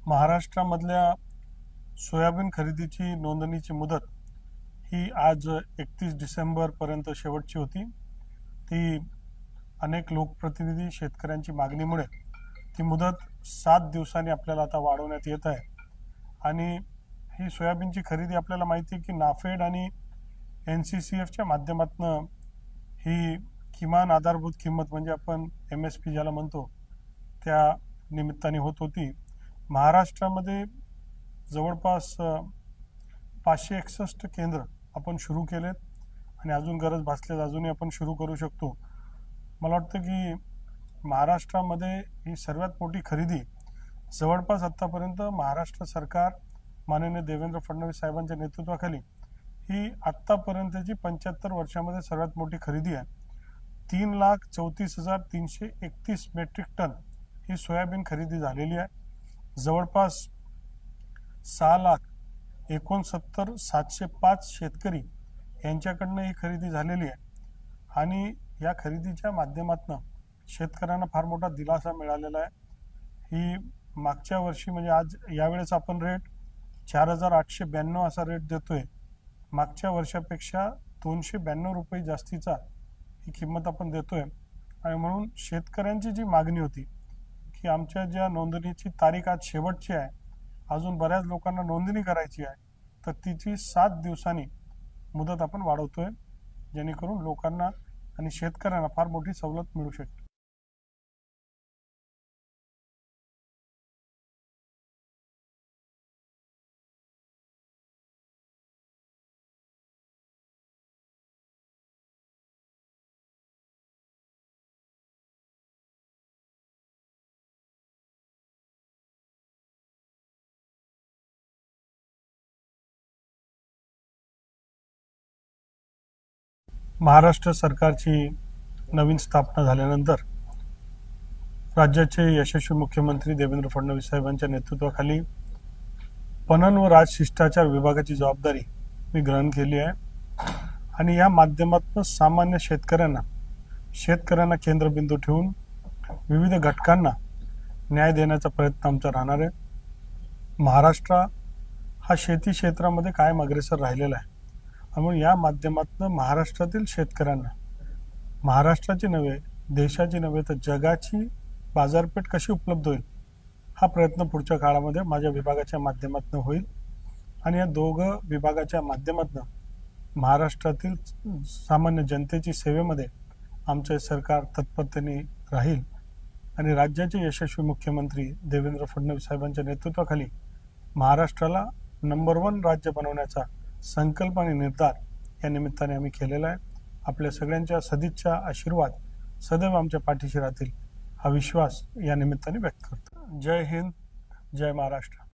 महाराष्ट्रामधल्या soybean खरेदीची नोंदणीची मुदत ही आज 31 डिसेंबर पर्यंत शेवटची होती। ती अनेक लोकप्रतिनिधी शेतकऱ्यांची मागणीमुळे ती मुदत 7 दिवसांनी आपल्याला आता वाढवण्यात येत आहे। आणि ही सोयाबीनची खरेदी आपल्याला माहिती आहे की नाफेड आणि NCCFच्या माध्यमातून ही किमान आधारभूत किंमत म्हणजे आपण MSP ज्याला म्हणतो त्या निमित्ताने होत होती। महाराष्ट्रामध्ये जवळपास 561 केंद्र आपण सुरू केलेत आणि अजून गरज भासल्यास अजूनही आपण सुरू करू शकतो। मला वाटतं की महाराष्ट्रामध्ये ही सर्वात मोठी खरेदी जवळपास आतापर्यंत महाराष्ट्र सरकार माननीय देवेंद्र फडणवीस साहेबांच्या नेतृत्वाखाली ही आतापर्यंतची 75 वर्षामध्ये सर्वात मोठी खरेदी आहे। 3,34,331 मेट्रिक टन ही सोयाबीन खरेदी झालेली आहे। जवळपास 6,69,705 शेतकरी यांच्याकडनं ही खरेदी झालेली आहे आणि या खरेदीच्या माध्यमातून शेतकऱ्यांना फार मोठा दिलासा मिळालेला आहे। ही मागच्या वर्षी म्हणजे आज यावेळेस आपण रेट 4,892 असा रेट देतोय। मागच्या वर्षापेक्षा 292 रुपये जास्तीचा ही किंमत आपण देतोय आणि म्हणून शेतकऱ्यांची जी मागणी होती की आमच्या ज्या नोंदणीची तारीख आज शेवटची आहे, अजून बऱ्याच लोकांना नोंदणी करायची आहे, तर तिची 7 दिवसांनी मुदत आपण वाढवतोय, जेणेकरून लोकांना आणि शेतकऱ्यांना फार मोठी सवलत मिळू शकते। महाराष्ट्र सरकारची नवीन स्थापना झाल्यानंतर राज्याचे यशस्वी मुख्यमंत्री देवेंद्र फडणवीस साहेबांच्या नेतृत्वाखाली पणन व राजशिष्टाचार विभागाची जबाबदारी मी ग्रहण केली आहे आणि या माध्यमातून सामान्य शेतकऱ्यांना केंद्रबिंदू ठेवून विविध घटकांना न्याय देण्याचा प्रयत्न आमचा राहणार आहे। महाराष्ट्र हा शेती क्षेत्रामध्ये कायम अग्रेसर राहिलेला आहे आणि या माध्यमातून महाराष्ट्रातील शेतकऱ्यांना महाराष्ट्राची नव्हे, देशाची नव्हे तर जगाची बाजारपेठ कशी उपलब्ध होईल हा प्रयत्न पुढच्या काळामध्ये माझ्या विभागाच्या माध्यमातून होईल आणि या दोघं विभागाच्या माध्यमातून महाराष्ट्रातील सामान्य जनतेची सेवेमध्ये आमचे सरकार तत्परतेने राहील आणि राज्याचे यशस्वी मुख्यमंत्री देवेंद्र फडणवीस साहेबांच्या नेतृत्वाखाली महाराष्ट्राला नंबर 1 राज्य बनवण्याचा संकल्प आणि निर्धार या निमित्ताने आम्ही केलेला आहे। आपल्या सगळ्यांच्या सदिच्छा आशीर्वाद सदैव आमच्या पाठीशी राहतील हा विश्वास या निमित्ताने व्यक्त करतो। जय हिंद, जय महाराष्ट्र।